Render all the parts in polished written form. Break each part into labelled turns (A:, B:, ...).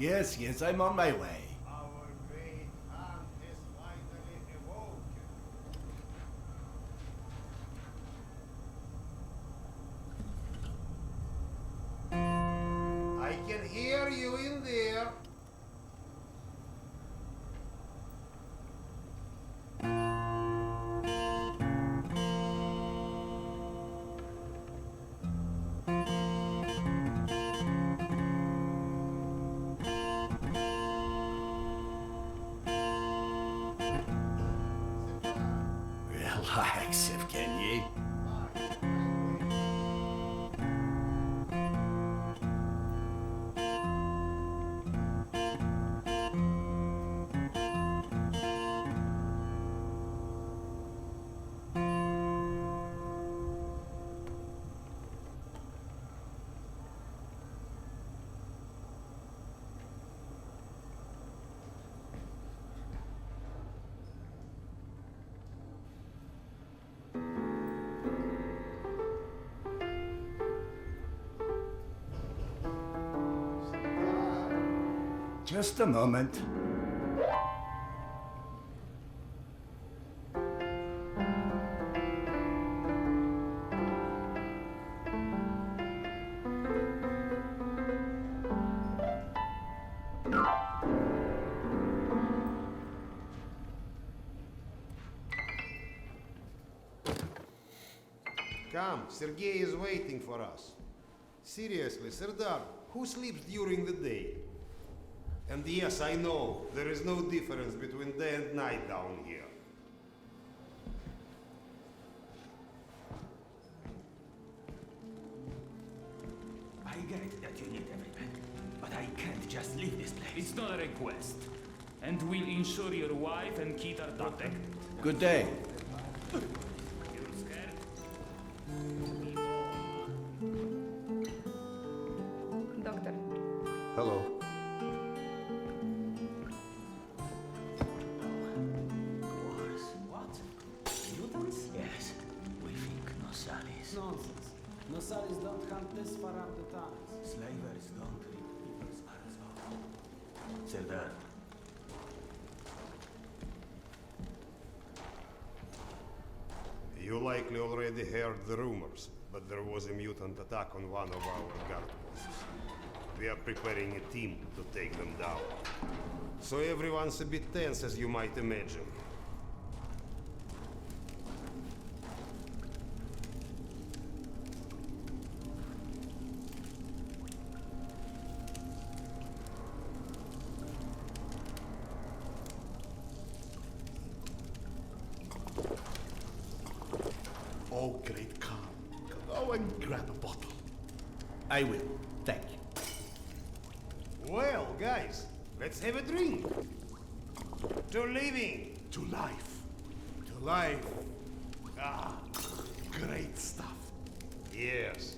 A: Yes, yes, I'm on my way.
B: Our great hunt has finally awoken. I can hear you in there.
A: Relax, Evgeny. Just a moment.
B: Come, Sergei is waiting for us. Seriously, Serdar, who sleeps during the day? And yes, I know, there is no difference between day and night down here.
C: I get that you need everything, but I can't just leave this place.
D: It's not a request. And we'll ensure your wife and kid are protected.
A: Good day.
D: You're scared?
E: Doctor,
B: Hello.
C: Wars? What? Mutants? Yes. We think Nosalis.
F: Nonsense. Nosalis don't hunt this far up the tunnels.
C: Slavers don't treat people's arms well. Serdar.
B: You likely already heard the rumors, but there was a mutant attack on one of our guard posts. We are preparing a team to take them down. So everyone's a bit tense, as you might imagine.
A: Oh, great Khan. Go and grab a bottle. I will. Thank you.
B: Well, guys, let's have a drink. To living.
A: To life. To life. Ah, great stuff.
B: Yes.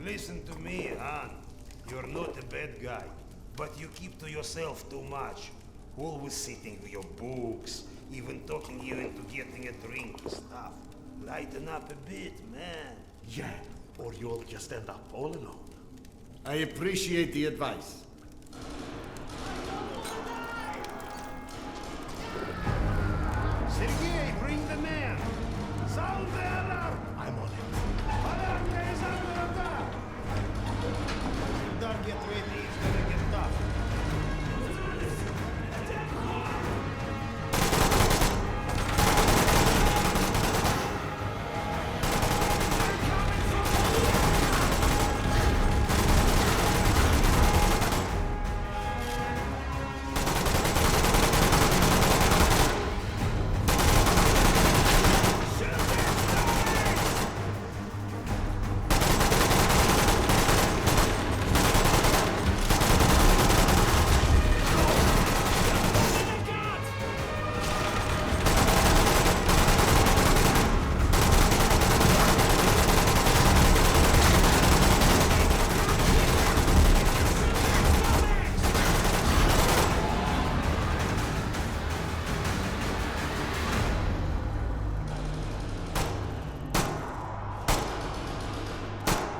B: Listen to me, Han. You're not a bad guy, but you keep to yourself too much. Always sitting with your books, even talking you into getting a drink and stuff. Lighten up a bit, man.
A: Yeah, or you'll just end up all alone. I appreciate the advice.
B: Sergei, bring the man! Sound the alarm!
A: I'm on it.
B: Alarm is under attack! Don't get ready, it's gonna get tough.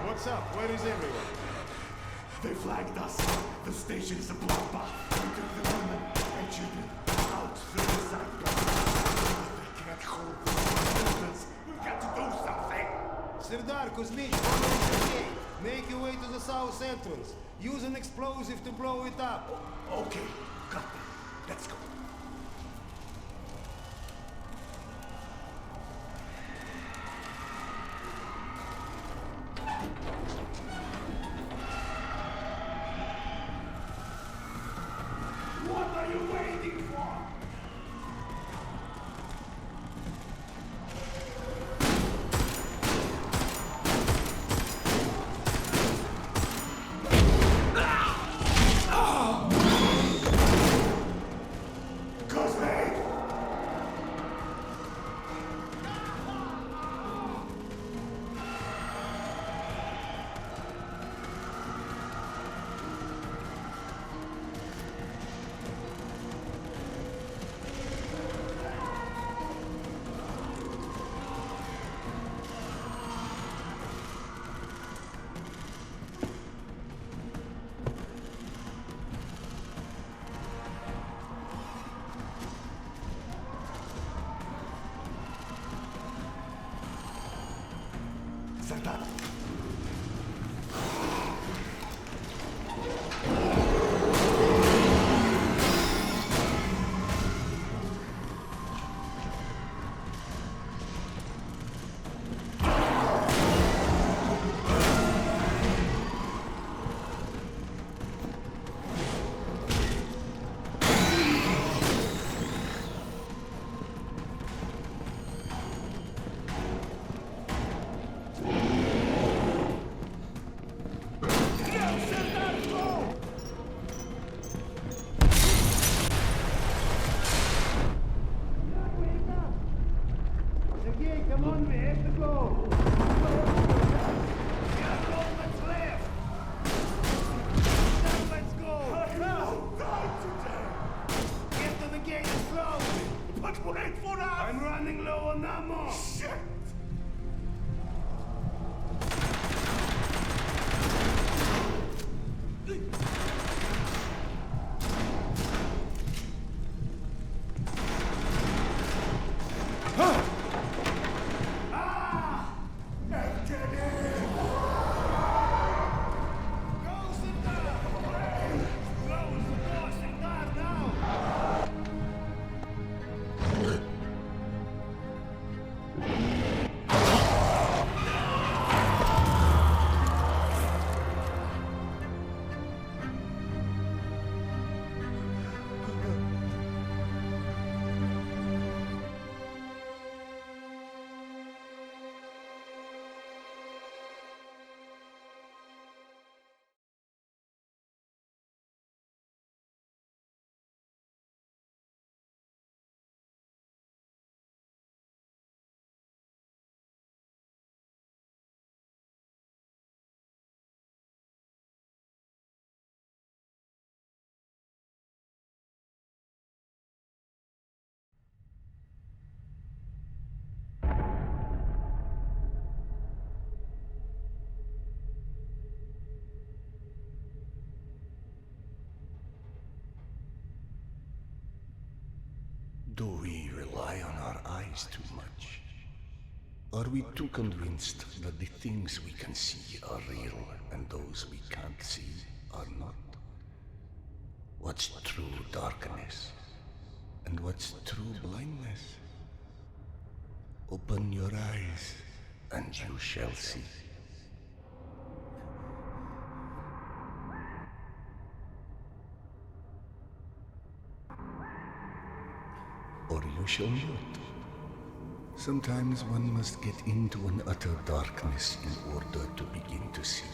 B: What's up? Where is everyone?
A: They flagged us. The station is a bloodbath. We took the women and children out through the side door. They can't hold the buildings. We've got to do something.
E: Serdar Kuzmich, follow the gate. Make your way to the south entrance. Use an explosive to blow it up.
A: Okay, got that. Let's go.
B: What are you waiting for?
A: Serdar.
E: Sergei, come on, we have to go.
B: What's left? Now let's go. Get to the gate slowly.
A: But wait for us!
B: I'm running low on ammo.
A: Shit!
B: Go, Serdar. Close the door, Serdar, now.
A: Do we rely on our eyes too much? Are we too convinced that the things we can see are real and those we can't see are not? What's true darkness and what's true blindness? Open your eyes and you shall see. Or you shall not. Sometimes one must get into an utter darkness in order to begin to see.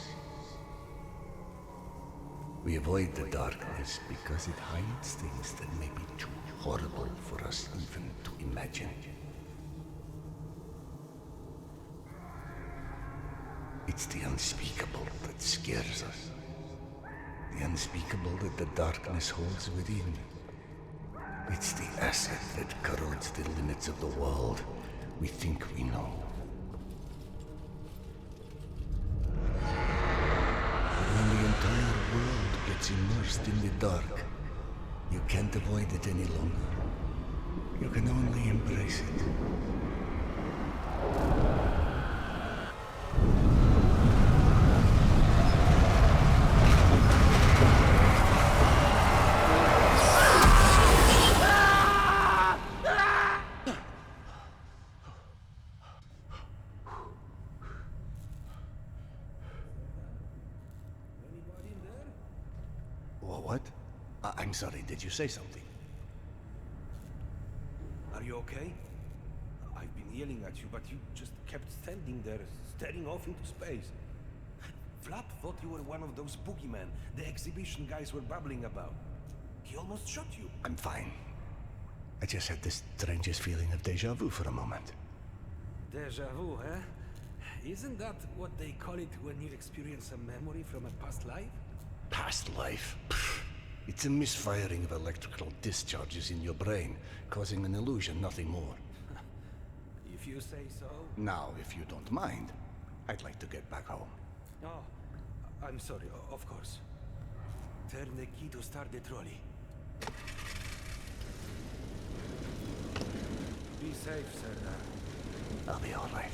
A: We avoid the darkness because it hides things that may be too horrible for us even to imagine. It's the unspeakable that scares us. The unspeakable that the darkness holds within. It's the acid that corrodes the limits of the world we think we know. But when the entire lost in the dark. You can't avoid it any longer. You can only embrace it. What? I'm sorry, did you say something?
G: Are you okay? I've been yelling at you, but you just kept standing there, staring off into space. Flap thought you were one of those boogeymen the exhibition guys were babbling about. He almost shot you.
A: I'm fine. I just had this strangest feeling of deja vu for a moment.
G: Deja vu, eh? Isn't that what they call it when you experience a memory from a past life?
A: Past life? Pfft. It's a misfiring of electrical discharges in your brain, causing an illusion, nothing more.
G: If you say so.
A: Now, if you don't mind, I'd like to get back home.
G: Oh, I'm sorry, of course. Turn the key to start the trolley. Be safe, sir.
A: I'll be all right.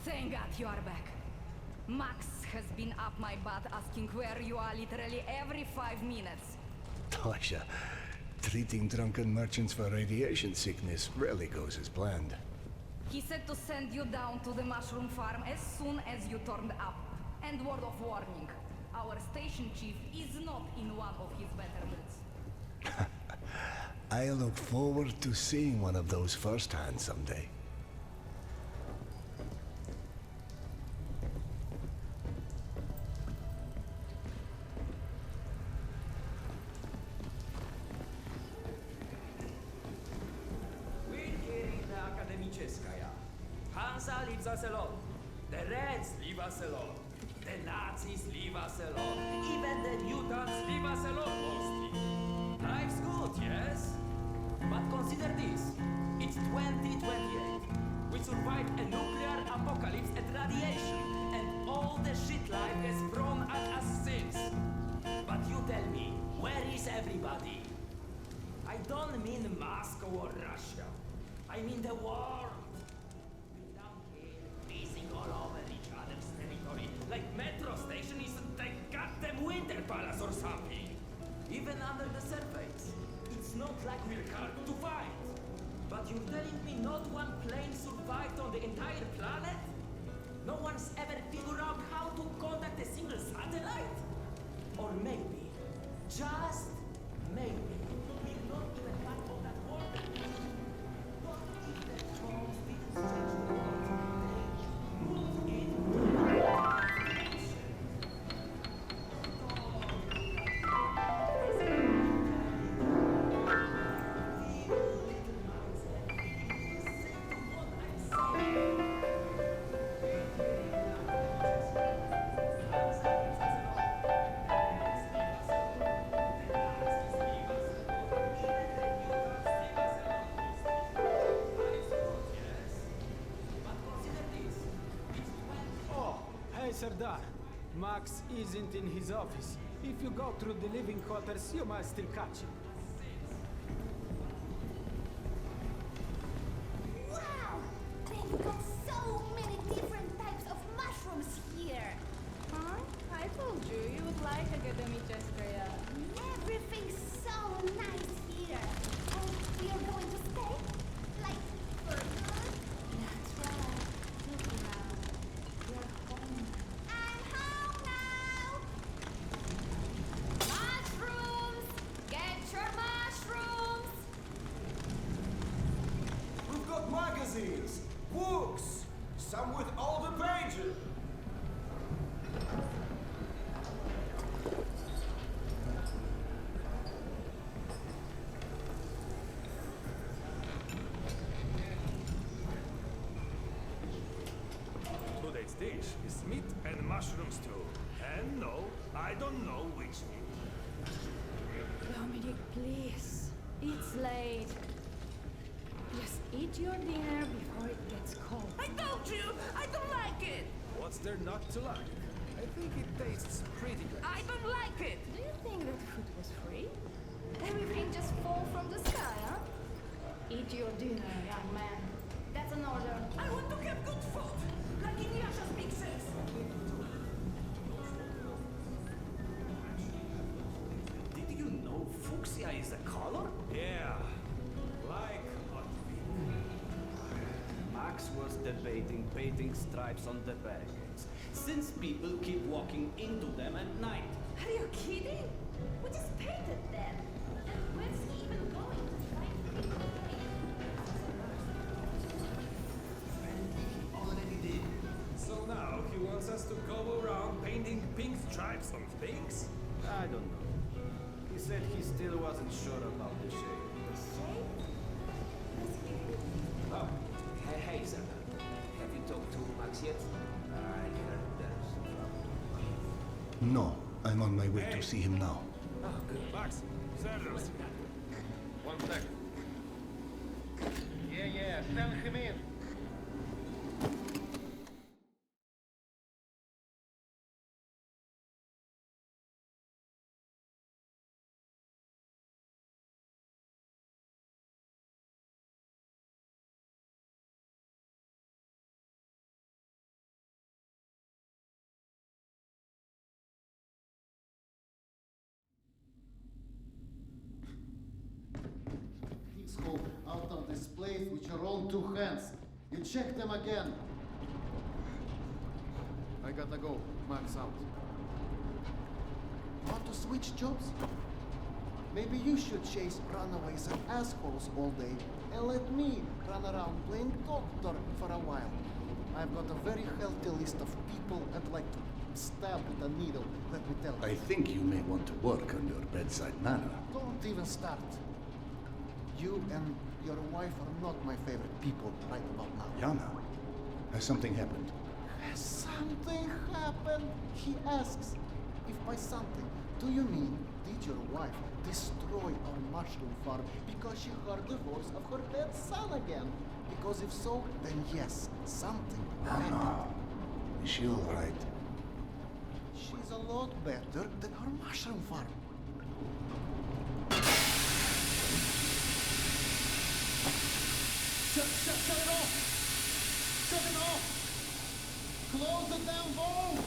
H: Thank God you are back. Max has been up my butt asking where you are literally every 5 minutes.
A: Tasha, treating drunken merchants for radiation sickness rarely goes as planned.
H: He said to send you down to the mushroom farm as soon as you turned up. And word of warning, our station chief is not in one of his better moods.
A: I look forward to seeing one of those firsthand someday.
I: Hansa leaves us alone. The Reds leave us alone. The Nazis leave us alone. Even the mutants leave us alone mostly. Life's good, yes? But consider this. It's 2028. We survived of the shit life has thrown at us since. But you tell me, where is everybody? I don't mean Moscow or Russia. I mean the world. We're down here, pissing all over each other's territory, like metro station is the goddamn Winter Palace or something. Even under the surface, it's not like we're hard to fight. But you're telling me not one plane survived on the entire planet? No one's ever figured out how to contact a single satellite? Or maybe, just maybe, we're not even part of that order. What if the drones didn't change the world? They moved in.
F: Hey, Serdar. Max isn't in his office. If you go through the living quarters, you might still catch him.
J: Wow! They've got so many different types of mushrooms here.
H: Huh? I told you, you would like Academy Chestria.
J: Everything's so nice here. And we are going to stay? Like, for good?
H: That's right. Look around. You're home.
J: I'm home now! Mushrooms! Get your mushrooms!
C: We've got magazines, books, some with all the pages.
B: Today's dish is meat and mushroom stew. And no, I don't know which meat.
H: Dominic, please. It's late. Just eat your dinner before it gets cold.
I: I told you, I don't like it.
G: What's there not to like? I think it tastes pretty good.
I: I don't like it.
H: Do you think that food was free? Everything just fall from the sky, huh? Eat your dinner, young man. That's an order.
I: I want to have good food, like in Yasha's pictures.
C: Did you know fuchsia is a color?
B: Yeah, like hot pink.
C: Max was debating painting stripes on the barricades, since people keep walking into them at night.
H: Are you kidding? We just painted them. And where's he even going to find
C: Already did.
G: So now he wants us to go around painting pink stripes on things?
C: I don't know. He said he still wasn't sure about the shape. Oh, hey, Serdar. Have you talked to Max yet? I heard there's trouble.
A: No, I'm on my way to see him now.
C: Oh, good.
B: Max, Sergius.
G: One sec.
E: Yeah, send him in.
K: Things go out of this place with your own two hands. You check them again. I gotta go. Max out. Want to switch jobs? Maybe you should chase runaways and assholes all day and let me run around playing doctor for a while. I've got a very healthy list of people I'd like to stab with a needle, let me tell you.
A: I think you may want to work on your bedside manner.
K: Don't even start. You and your wife are not my favorite people right about now.
A: Yana, has something happened?
K: Has something happened? He asks. If by something, do you mean did your wife destroy our mushroom farm because she heard the voice of her dead son again? Because if so, then yes, something happened.
A: Is she all right?
K: She's a lot better than her mushroom farm.
E: Shut it off! Shut it off! Close the damn valve!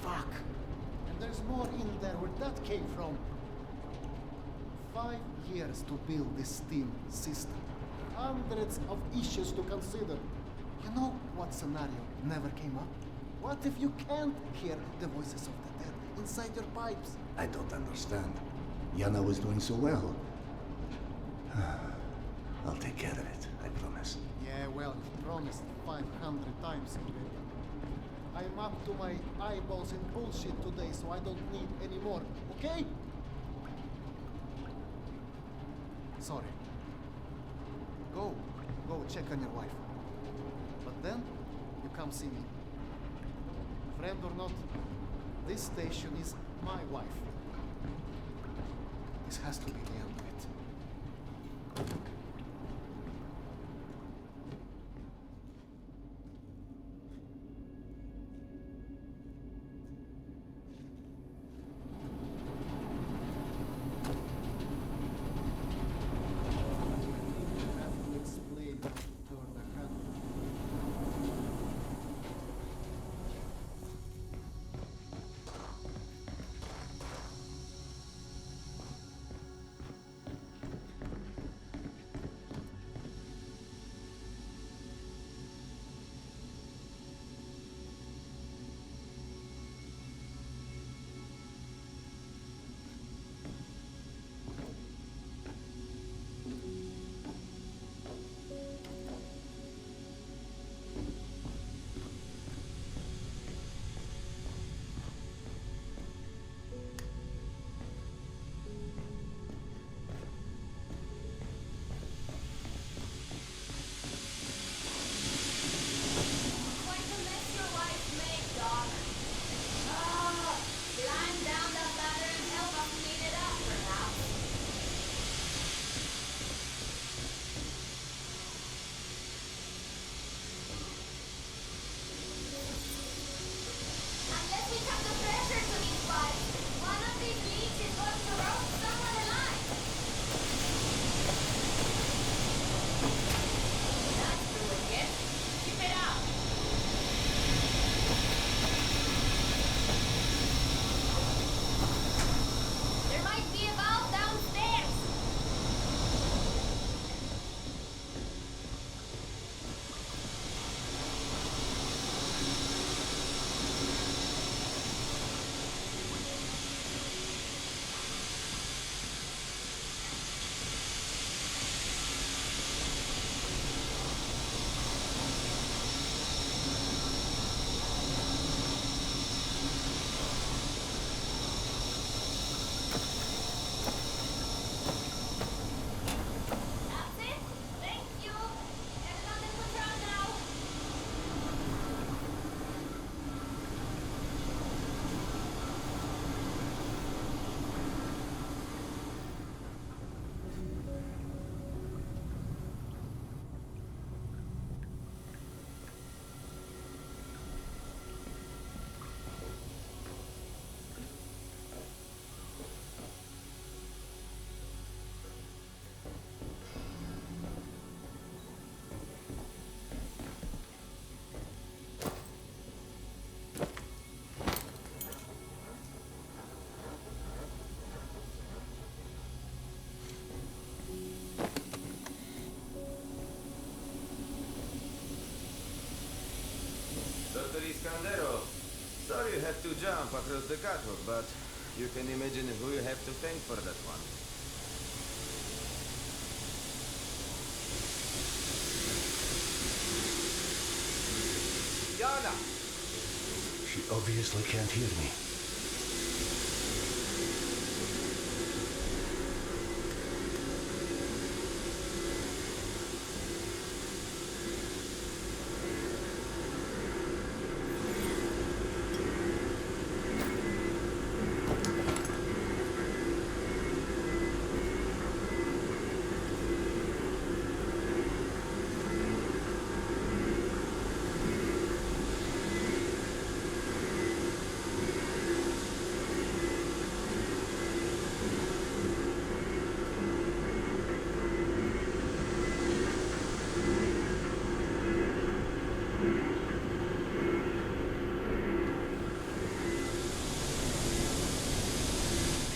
K: Fuck. And there's more in there where that came from. 5 years to build this steam system. Hundreds of issues to consider. You know what scenario never came up? What if you can't hear the voices of the dead inside your pipes?
A: I don't understand. Yana was doing so well. I'll take care of it, I promise.
K: Yeah, well, you promised 500 times already. I'm up to my eyeballs in bullshit today, so I don't need any more, okay? Sorry. Go check on your wife. But then, you come see me. Friend or not, this station is my wife. This has to be the end of it.
L: Dr. Iscandero, sorry you had to jump across the catwalk, but you can imagine who you have to thank for that one.
B: Yana!
A: She obviously can't hear me.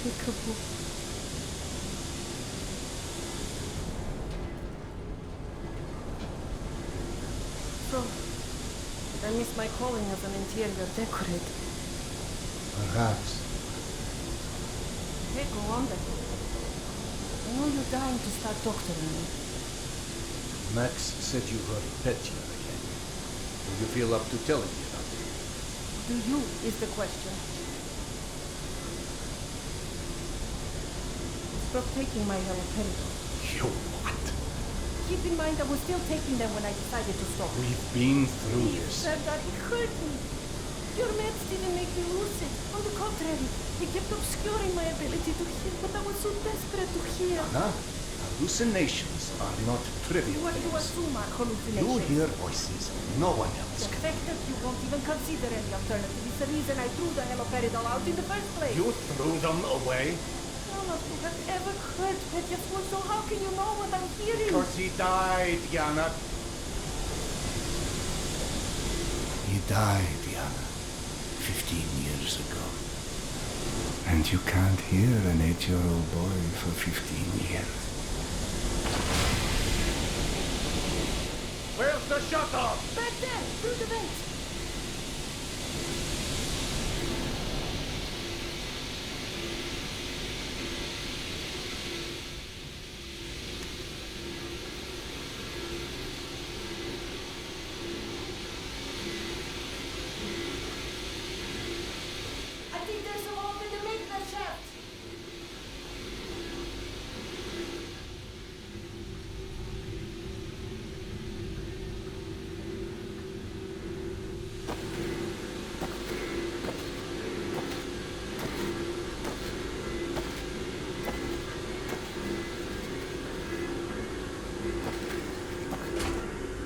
M: Peekaboo. So, did I miss my calling as an interior decorator?
A: Perhaps.
M: Hey, go on then. I know you're dying to start doctoring me.
A: Max said you were petty again. Do you feel up to telling me about it?
M: Do you, is the question. Stop taking my haloperidol.
A: You what?
M: Keep in mind I was still taking them when I decided to stop.
A: We've been through
M: Please,
A: this.
M: Serdar, it hurt me. Your meds didn't make me lucid. On the contrary, they kept obscuring my ability to hear what I was so desperate to hear.
A: Anna, hallucinations are not trivial
M: What you
A: things.
M: assume are
A: You
M: hallucinations.
A: hear voices no one else
M: The
A: can.
M: fact that you won't even consider any alternative is the reason I threw the haloperidol out in the first place.
A: You threw them away?
M: None of you have ever heard Petya's, so how can you know what I'm hearing?
A: Because he died, Yana. He died, Yana. 15 years ago. And you can't hear an 8-year-old boy for 15 years. Where's the shutter?
M: Back there, through the vent. I think there's a hole in the maintenance shaft.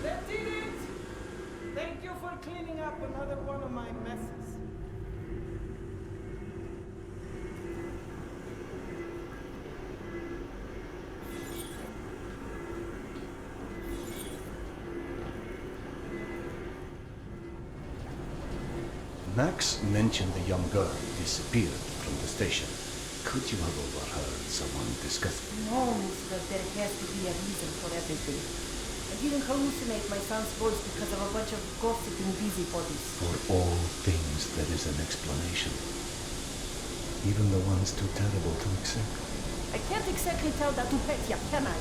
M: That did it! Thank you for cleaning up another one of my messes.
A: Max mentioned the young girl disappeared from the station. Could you have overheard someone discussing?
M: No, mister, there has to be a reason for everything. I didn't hallucinate my son's voice because of a bunch of gossiping busybodies.
A: For all things there is an explanation. Even the ones too terrible to accept.
M: I can't exactly tell that to Petya, can I?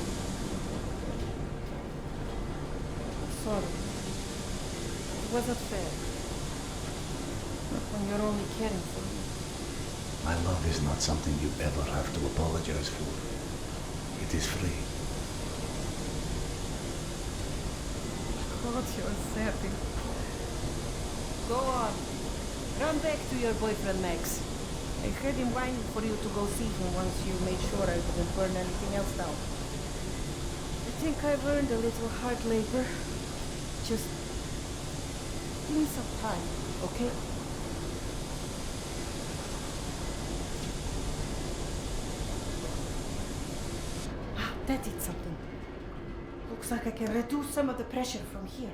M: Sorry. It wasn't fair. Not when you're only caring for me.
A: My love is not something you ever have to apologize for. It is free.
M: God, you're savage. Go on. Run back to your boyfriend, Max. I heard him whining for you to go see him once you made sure I wouldn't burn anything else down. I think I've earned a little hard labor. Just give me some time, okay? That did something. Looks like I can reduce some of the pressure from here.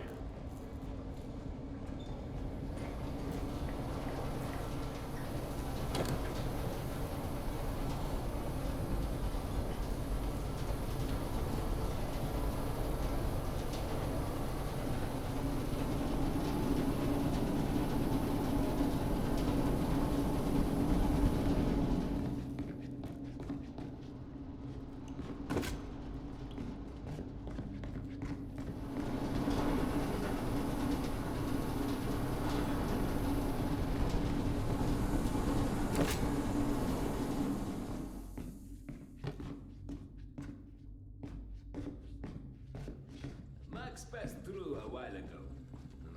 I: Max passed through a while ago.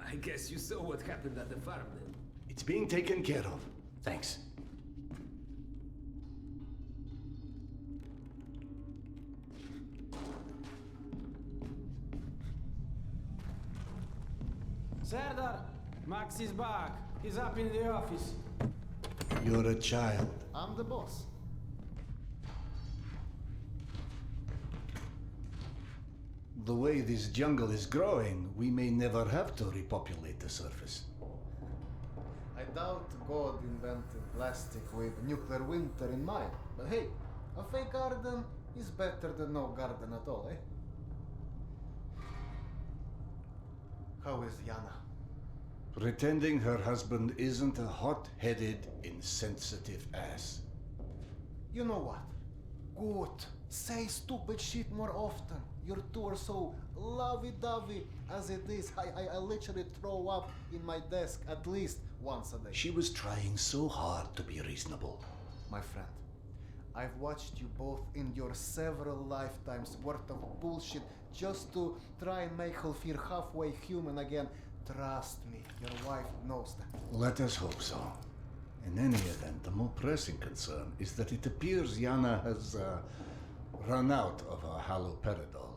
I: I guess you saw what happened at the farm then.
A: It's being taken care of. Thanks.
F: Serdar, Max is back. He's up in the office.
A: You're a child.
K: I'm the boss.
A: The way this jungle is growing, we may never have to repopulate the surface.
K: I doubt God invented plastic with nuclear winter in mind. But hey, a fake garden is better than no garden at all, eh? How is Yana?
A: Pretending her husband isn't a hot-headed, insensitive ass.
K: You know what? Good. Say stupid shit more often. Your two are so lovey-dovey as it is. I literally throw up in my desk at least once a day.
A: She was trying so hard to be reasonable.
K: My friend, I've watched you both endure several lifetimes worth of bullshit just to try and make her feel halfway human again. Trust me, your wife knows that.
A: Let us hope so. In any event, the more pressing concern is that it appears Yana has run out of her haloperidol.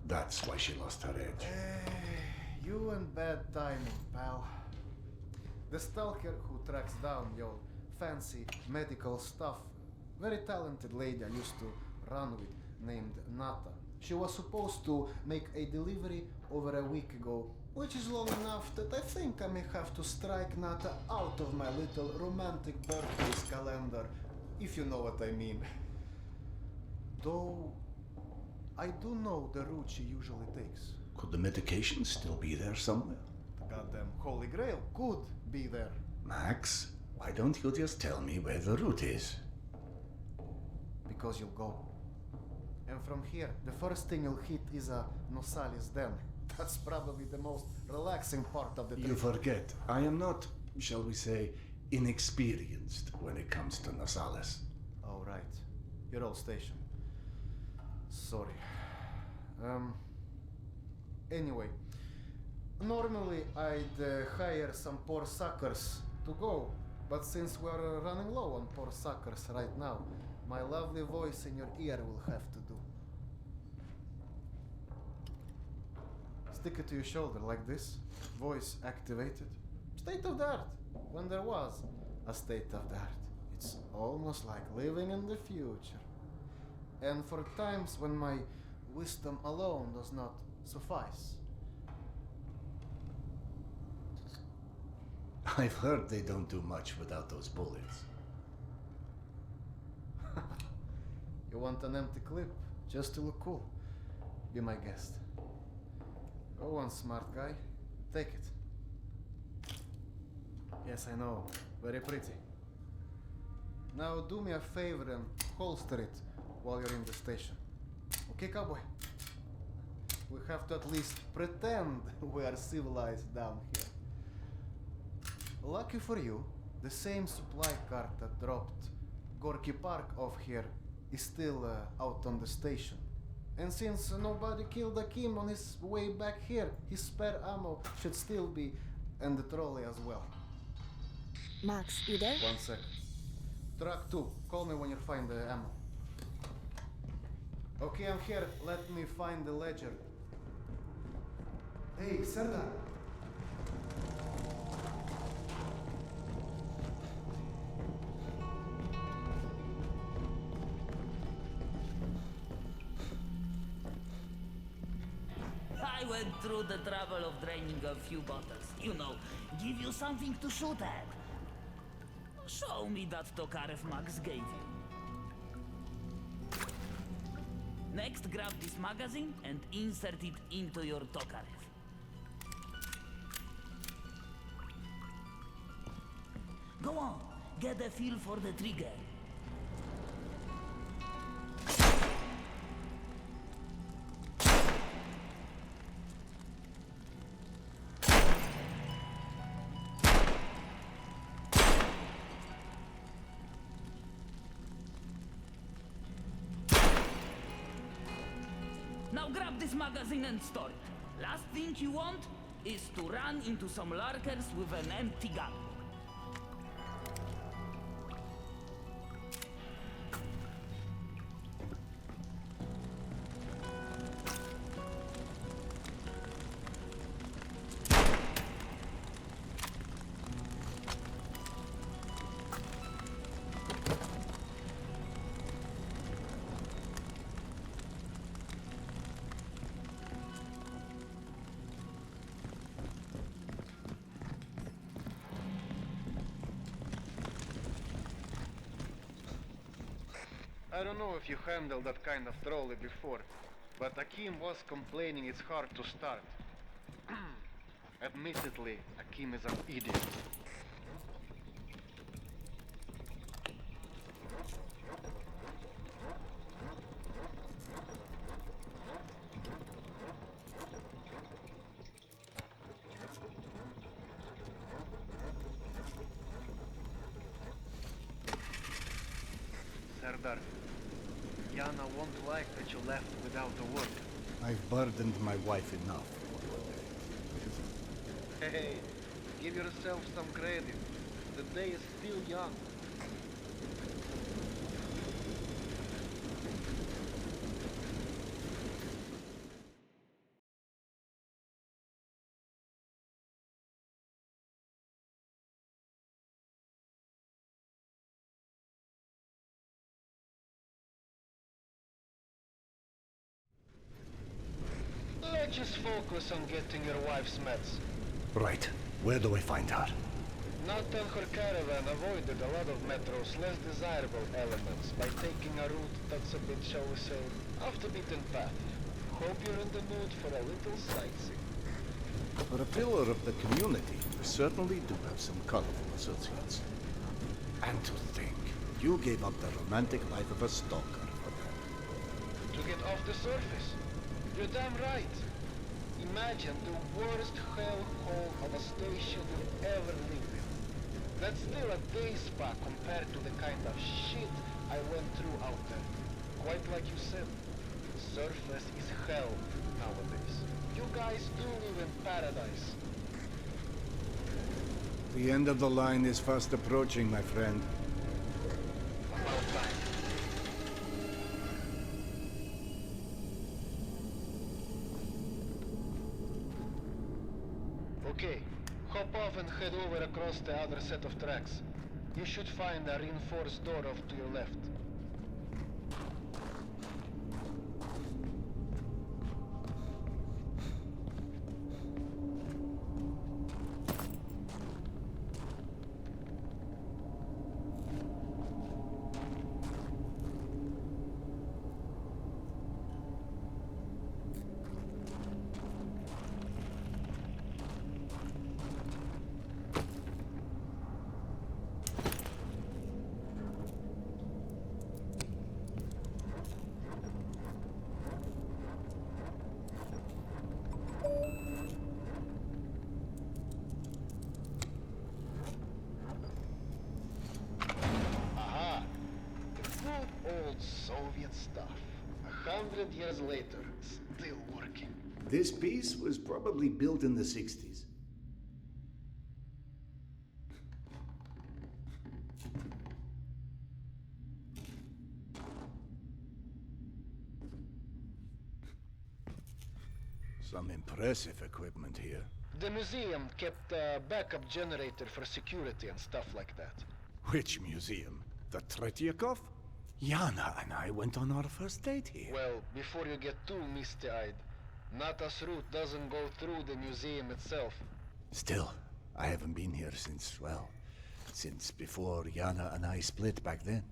A: That's why she lost her edge.
K: You and bad timing, pal. The stalker who tracks down your fancy medical stuff, very talented lady I used to run with named Nata. She was supposed to make a delivery over a week ago, which is long enough that I think I may have to strike Nata out of my little romantic birthdays calendar, if you know what I mean. Though, I do know the route she usually takes.
A: Could the medication still be there somewhere?
K: The goddamn Holy Grail could be there.
A: Max, why don't you just tell me where the route is?
K: Because you'll go. And from here, the first thing you'll hit is a Nosali's den. That's probably the most relaxing part of the trip.
A: You forget, I am not, shall we say, inexperienced when it comes to Nosales.
K: Oh, right. You're all stationed. Sorry. Anyway, normally I'd hire some poor suckers to go, but since we're running low on poor suckers right now, my lovely voice in your ear will have to do. Stick it to your shoulder like this, voice activated. State of the art, when there was a state of the art. It's almost like living in the future. And for times when my wisdom alone does not suffice.
A: I've heard they don't do much without those bullets.
K: You want an empty clip, just to look cool? Be my guest. Go on, smart guy. Take it. Yes, I know. Very pretty. Now do me a favor and holster it while you're in the station. Okay, cowboy? We have to at least pretend we are civilized down here. Lucky for you, the same supply cart that dropped Gorky Park off here is still out on the station. And since nobody killed Akim on his way back here, his spare ammo should still be in the trolley as well.
N: Max, you there?
K: 1 second. Truck 2, call me when you find the ammo. Okay, I'm here. Let me find the ledger. Hey, Serdar.
I: I went through the trouble of draining a few bottles. You know, give you something to shoot at. Show me that Tokarev Max gave you. Next, grab this magazine and insert it into your Tokarev. Go on, get a feel for the trigger. Now grab this magazine and store it. Last thing you want is to run into some lurkers with an empty gun.
K: I don't know if you handled that kind of trolley before, but Akim was complaining it's hard to start. Admittedly, Akim is an idiot. Serdar, Yana won't like that you left without a word.
A: I've burdened my wife enough.
K: Hey, give yourself some credit. The day is still young. Let's just focus on getting your wife's meds.
A: Right. Where do I find her?
K: Nathan her caravan avoided a lot of Metro's less desirable elements by taking a route that's a bit, shall we say, off the beaten path. Hope you're in the mood for a little sightseeing.
A: For a pillar of the community, we certainly do have some colorful associates. And to think, you gave up the romantic life of a stalker for that.
K: To get off the surface? You're damn right. Imagine the worst hellhole of a station you've ever lived in. That's still a day spa compared to the kind of shit I went through out there. Quite like you said, surface is hell nowadays. You guys do live in paradise.
A: The end of the line is fast approaching, my friend.
K: About time. Okay, hop off and head over across the other set of tracks. You should find a reinforced door off to your left. Old Soviet stuff. 100 years later, still working.
A: This piece was probably built in the 60s. Some impressive equipment here.
K: The museum kept a backup generator for security and stuff like that.
A: Which museum? The Tretyakov? Yana and I went on our first date here.
K: Well, before you get too misty-eyed, Nata's route doesn't go through the museum itself.
A: Still, I haven't been here since, well, since before Yana and I split back then.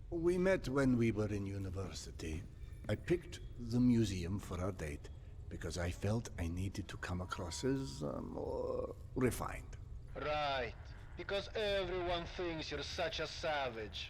A: We met when we were in university. I picked the museum for our date because I felt I needed to come across as more refined.
K: Right, because everyone thinks you're such a savage.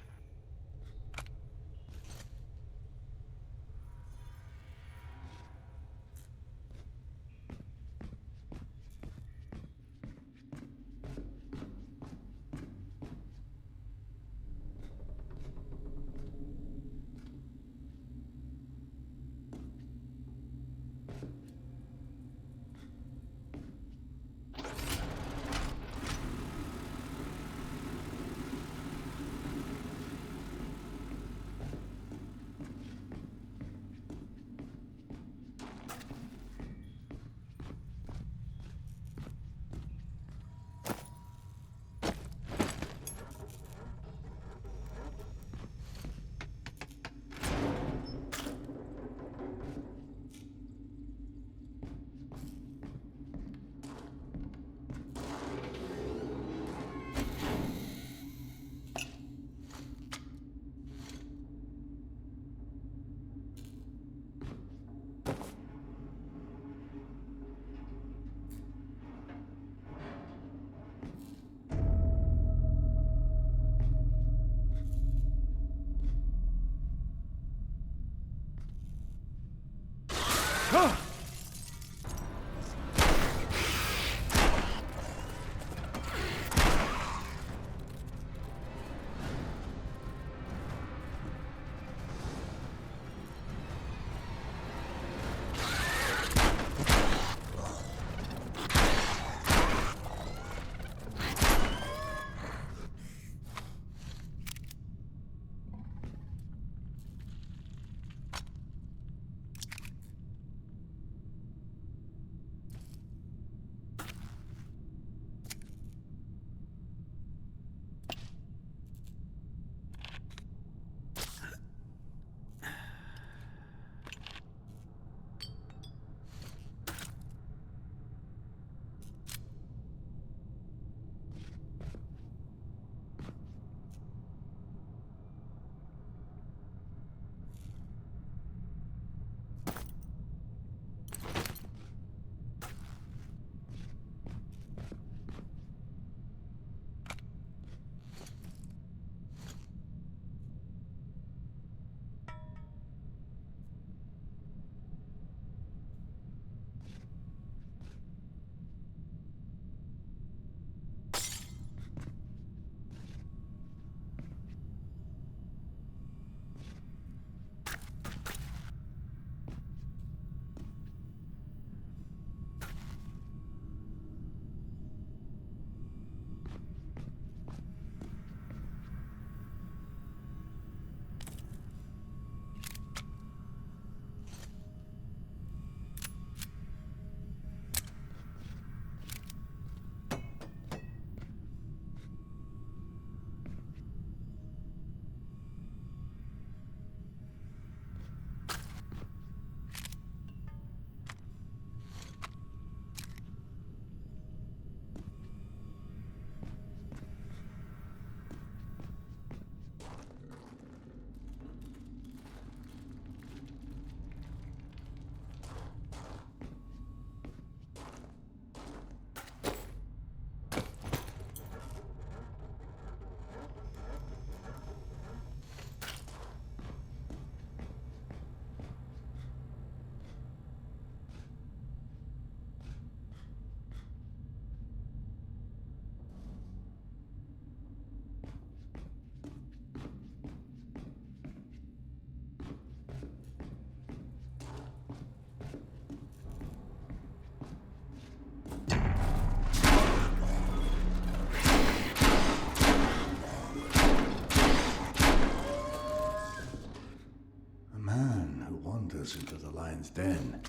A: wanders into the lion's den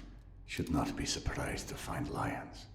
A: should not be surprised to find lions.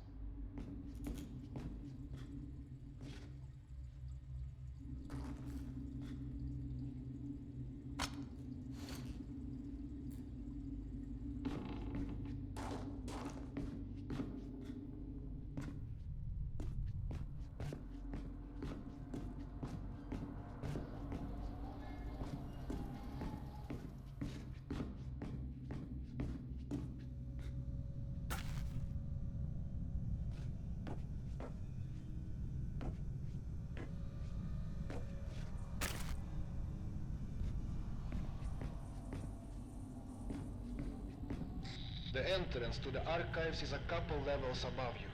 K: The entrance to the archives is a couple levels above you,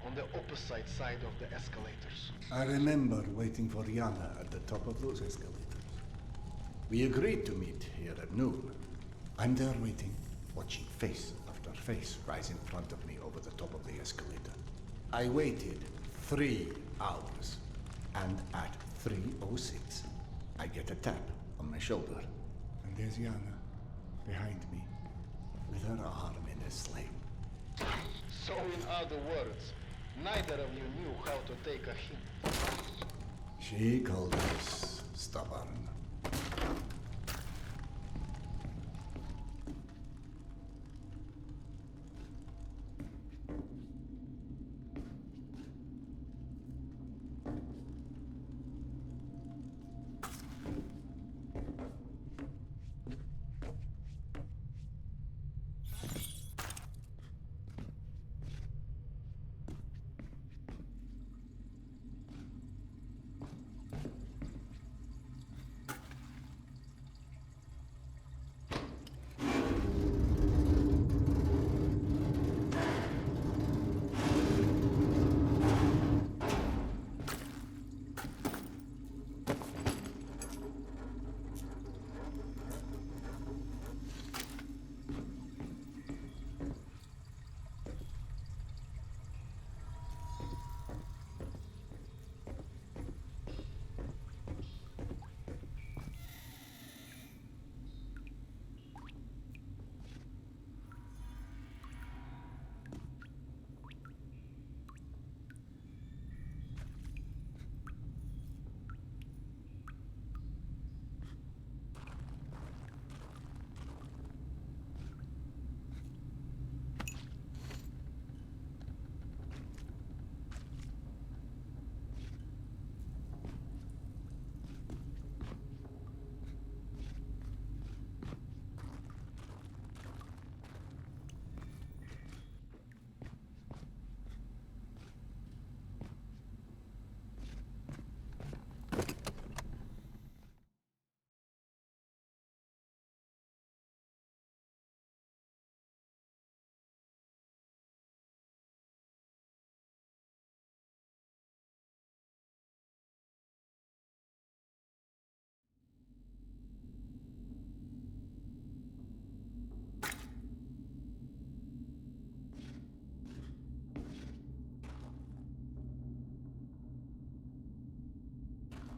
K: on the opposite side of the escalators.
A: I remember waiting for Yana at the top of those escalators. We agreed to meet here at noon. I'm there waiting, watching face after face rise in front of me over the top of the escalator. I waited 3 hours, and at 3:06, I get a tap on my shoulder. And there's Yana, behind me, with her arm in a sling.
K: So in other words, neither of you knew how to take a hint.
A: She called us stubborn.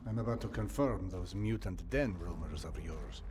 A: I'm about to confirm those mutant den rumors of yours.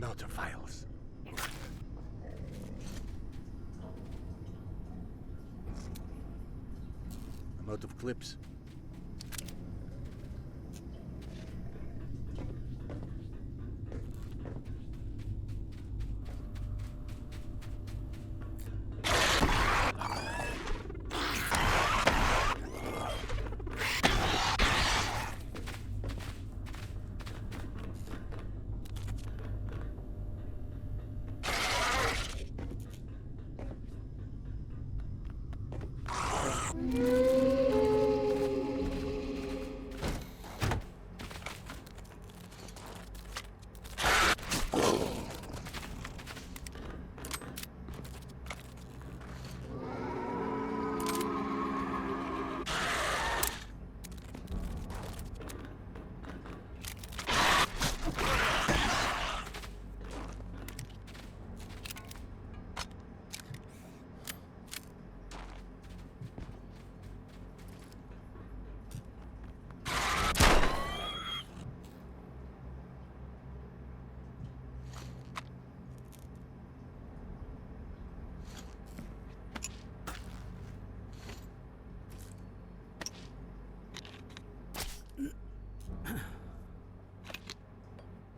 A: out of files. I'm out of clips.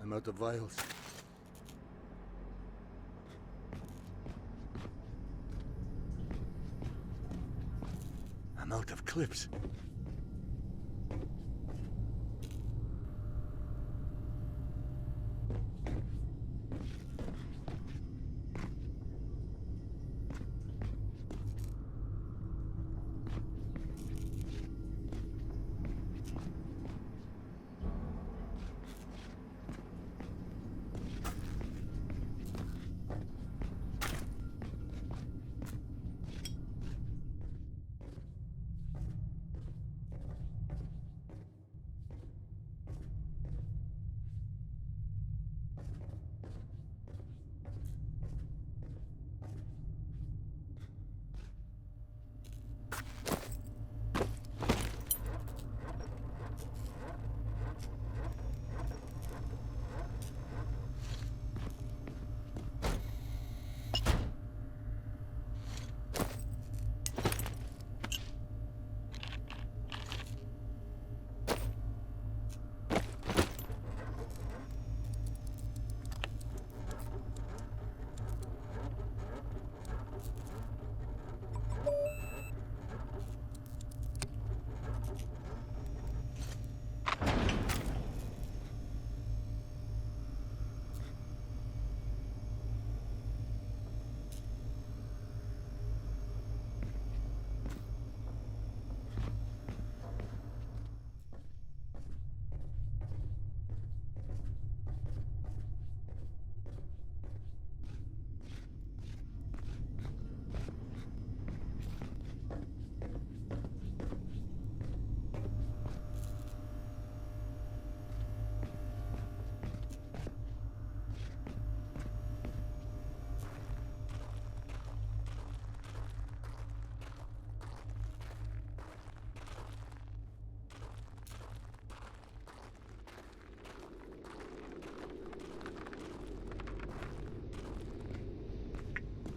A: I'm out of vials. I'm out of clips.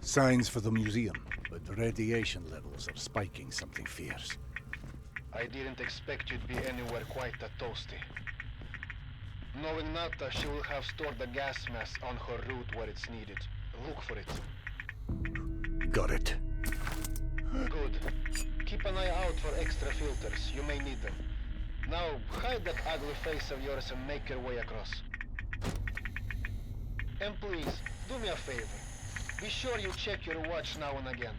A: Signs for the museum, but the radiation levels are spiking something fierce.
O: I didn't expect you to be anywhere quite that toasty. Knowing Nata, she will have stored the gas mask on her route where it's needed. Look for it.
A: Got it.
O: Good. Keep an eye out for extra filters. You may need them. Now, hide that ugly face of yours and make your way across. And please, do me a favor. Be sure you check your watch now and again.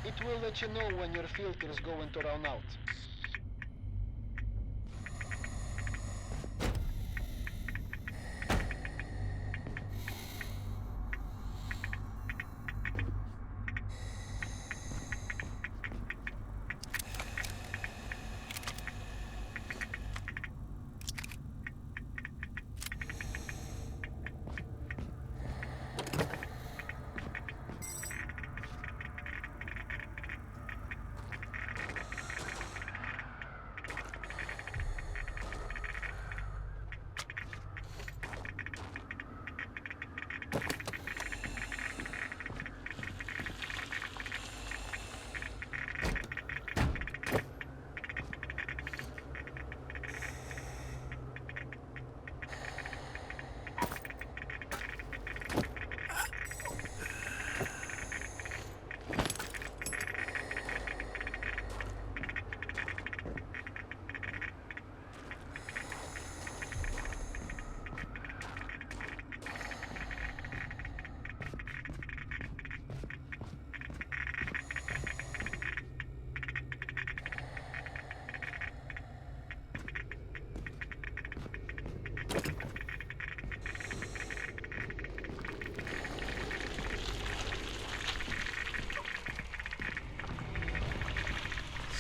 O: It will let you know when your filters going to run out.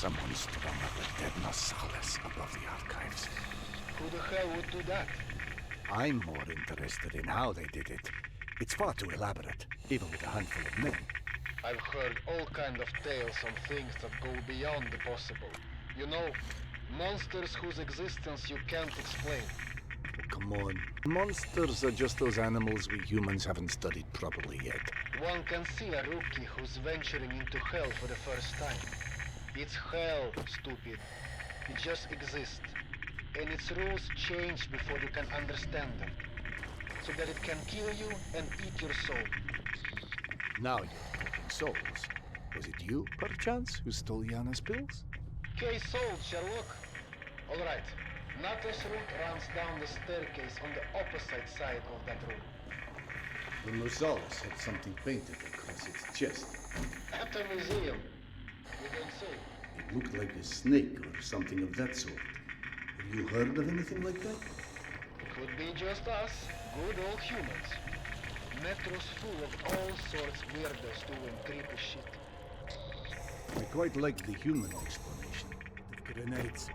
A: Someone strung up a dead Marsalis above the archives.
O: Who the hell would do that?
A: I'm more interested in how they did it. It's far too elaborate, even with a handful of men.
O: I've heard all kind of tales on things that go beyond the possible. You know, monsters whose existence you can't explain.
A: Oh, come on. Monsters are just those animals we humans haven't studied properly yet.
O: One can see a rookie who's venturing into hell for the first time. It's hell, stupid. It just exists. And its rules change before you can understand them. So that it can kill you and eat your soul.
A: Now you're talking souls. Was it you, perchance, who stole Yana's pills?
O: Case solved, Sherlock. Alright, Nata's route runs down the staircase on the opposite side of that room.
A: The Marsalis had something painted across its chest.
O: At the museum. You don't say.
A: It looked like a snake or something of that sort. Have you heard of anything like that?
O: Could be just us, good old humans. Metro's full of all sorts weirdos doing creepy shit.
A: I quite like the human explanation. The grenades.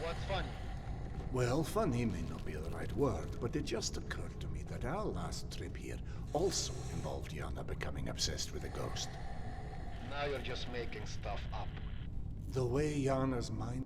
O: What's funny?
A: Well, funny may not be the right word, but it just occurred to me that our last trip here also involved Yana becoming obsessed with a ghost.
O: Now you're just making stuff up.
A: The way Yana's mind